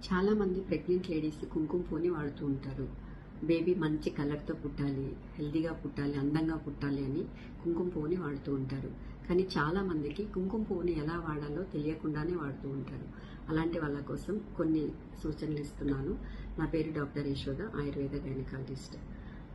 చాలామంది pregnant ladies కుంకుమ పువ్వుని వాడుతూ ఉంటారు. బేబీ మంచి కలర్తో పుట్టాలి, హెల్దీగా పుట్టాలి, అందంగా పుట్టాలి అని కుంకుమ పువ్వుని వాడుతూ ఉంటారు. కానీ చాలామందికి కుంకుమ పువ్వుని ఎలా వాడాలో తెలియకుండానే వాడుతూ ఉంటారు. అలాంటి వాళ్ళ కోసం కొన్ని సూచనలు ఇస్తున్నాను. నా పేరు doctor Yashoda, Ayurveda gynaecologist.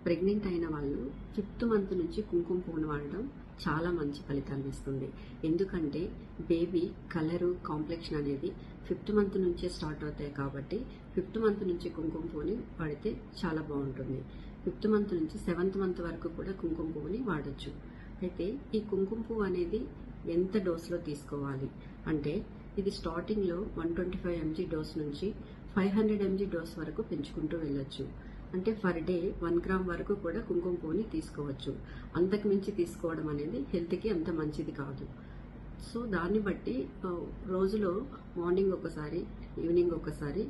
Pregnant అయిన వాళ్ళు 5th మంత్ నుంచి కుంకుమ పువ్వును వాడడం చాలా మంచి ఫలితాన్ని ఇస్తుంది. ఎందుకంటే బేబీ కలరు, కాంప్లెక్షన్ అనేది 5th మంత్ నుంచే స్టార్ట్ అవుతాయి కాబట్టి 5th మంత్ నుంచి కుంకుమ పువ్వుని వాడితే చాలా బాగుంటుంది. 5th మంత్ నుంచి 7th మంత్ వరకు కూడా కుంకుమ పువ్వుని వాడచ్చు. అయితే ఈ కుంకుమ పువ్వు అనేది ఎంత డోస్లో తీసుకోవాలి అంటే, ఇది స్టార్టింగ్లో 125 mg డోస్ నుంచి 500 mg డోస్ వరకు పెంచుకుంటూ వెళ్ళొచ్చు. అంటే పర్ డే 1 గ్రామ్ వరకు కూడా కుంకుమ పువ్వుని తీసుకోవచ్చు. అంతకు మించి తీసుకోవడం అనేది హెల్త్కి అంత మంచిది కాదు. సో దాన్ని బట్టి రోజులో మార్నింగ్ ఒకసారి, ఈవినింగ్ ఒకసారి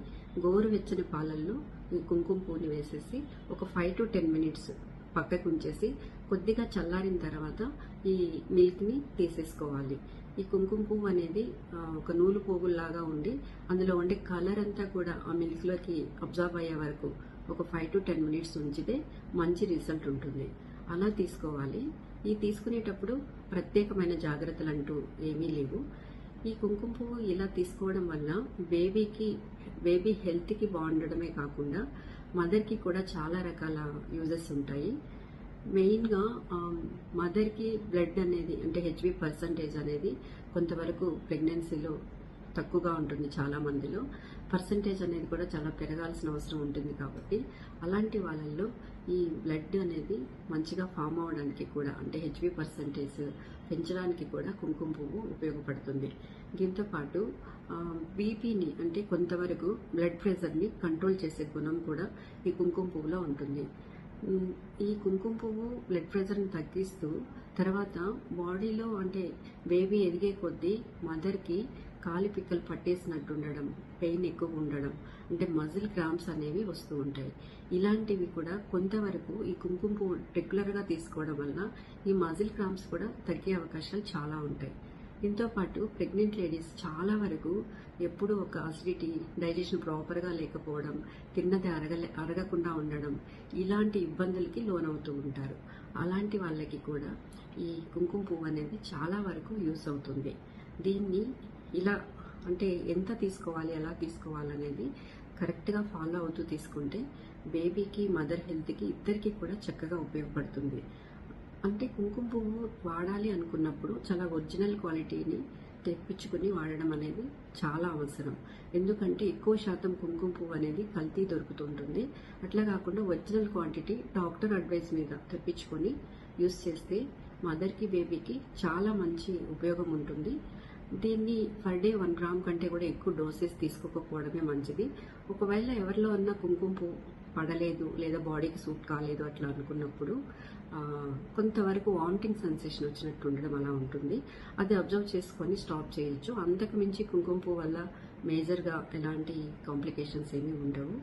గోరువెచ్చని పాలల్లో ఈ కుంకుమ పువ్వుని వేసేసి ఒక 5 to 10 minutes పక్కకు ఉంచేసి కొద్దిగా చల్లారిన తర్వాత ఈ మిల్క్ని తీసేసుకోవాలి. ఈ కుంకుమ పువ్వు అనేది ఒక నూలు పువ్వులాగా ఉండి అందులో ఉండే కలర్ అంతా కూడా ఆ మిల్క్లోకి అబ్జర్వ్ అయ్యే వరకు ఒక 5 to 10 minutes ఉంచితే మంచి రిజల్ట్ ఉంటుంది. అలా తీసుకోవాలి. ఈ తీసుకునేటప్పుడు ప్రత్యేకమైన జాగ్రత్తలు అంటూ ఏమీ లేవు. ఈ కుంకుమ పువ్వు ఇలా తీసుకోవడం వల్ల బేబీ హెల్త్కి బాగుండడమే కాకుండా మదర్కి కూడా చాలా రకాల యూజెస్ ఉంటాయి. మెయిన్గా మదర్కి బ్లడ్ అనేది అంటే హెచ్బి పర్సంటేజ్ అనేది కొంతవరకు ప్రెగ్నెన్సీలో తక్కువగా ఉంటుంది. చాలా మందిలో పర్సంటేజ్ అనేది కూడా చాలా పెరగాల్సిన అవసరం ఉంటుంది. కాబట్టి అలాంటి వాళ్ళల్లో ఈ బ్లడ్ అనేది మంచిగా ఫామ్ అవడానికి కూడా అంటే హెచ్బి పర్సంటేజ్ పెంచడానికి కూడా కుంకుమ పువ్వు ఉపయోగపడుతుంది. దీంతో పాటు బీపీని అంటే కొంతవరకు బ్లడ్ ప్రెషర్ని కంట్రోల్ చేసే గుణం కూడా ఈ కుంకుమ పువ్వులో ఉంటుంది. ఈ కుంకుమ పువ్వు బ్లడ్ ప్రెషర్ని తగ్గిస్తూ తర్వాత బాడీలో అంటే బేబీ ఎదిగే కొద్దీ మదర్కి కాలి పిక్కలు పట్టేసినట్టు ఉండడం, పెయిన్ ఎక్కువ ఉండడం, అంటే మజిల్ క్రాంప్స్ అనేవి వస్తూ ఉంటాయి. ఇలాంటివి కూడా కొంతవరకు ఈ కుంకుమ పువ్వు రెగ్యులర్గా తీసుకోవడం వల్ల ఈ మజిల్ క్రాంప్స్ కూడా తగ్గే అవకాశాలు చాలా ఉంటాయి. దీంతో పాటు ప్రెగ్నెంట్ లేడీస్ చాలా వరకు ఎప్పుడూ ఒక అసిడిటీ, డైజెషన్ ప్రాపర్గా లేకపోవడం, తిన్నది అరగకుండా ఉండడం, ఇలాంటి ఇబ్బందులకి లోనవుతూ ఉంటారు. అలాంటి వాళ్ళకి కూడా ఈ కుంకుమ పువ్వు అనేది చాలా వరకు యూస్ అవుతుంది. దీన్ని ఇలా అంటే ఎంత తీసుకోవాలి, ఎలా తీసుకోవాలనేది కరెక్ట్గా ఫాలో అవుతూ తీసుకుంటే బేబీకి, మదర్ హెల్త్కి ఇద్దరికి కూడా చక్కగా ఉపయోగపడుతుంది. అంటే కుంకుమ పువ్వు వాడాలి అనుకున్నప్పుడు చాలా ఒరిజినల్ క్వాలిటీని తెప్పించుకుని వాడడం అనేది చాలా అవసరం. ఎందుకంటే ఎక్కువ శాతం కుంకుమ పువ్వు అనేది కల్తీ దొరుకుతుంటుంది. అట్లా కాకుండా ఒరిజినల్ క్వాంటిటీ డాక్టర్ అడ్వైస్ మీద తెప్పించుకొని యూస్ చేస్తే మదర్కి, బేబీకి చాలా మంచి ఉపయోగం ఉంటుంది. దీన్ని పర్ డే 1 గ్రామ్ కంటే కూడా ఎక్కువ డోసెస్ తీసుకోకపోవడమే మంచిది. ఒకవేళ ఎవరిలో అన్నా కుంకుమ పువ్వు పడలేదు లేదా బాడీకి సూట్ కాలేదు అట్లా అనుకున్నప్పుడు కొంతవరకు వామిటింగ్ సెన్సేషన్ వచ్చినట్టు ఉండడం అలా ఉంటుంది. అది అబ్జర్వ్ చేసుకొని స్టాప్ చేయొచ్చు. అంతకు మించి కుంకుమ పువ్వు వల్ల మేజర్గా ఎలాంటి కాంప్లికేషన్స్ ఏమీ ఉండవు.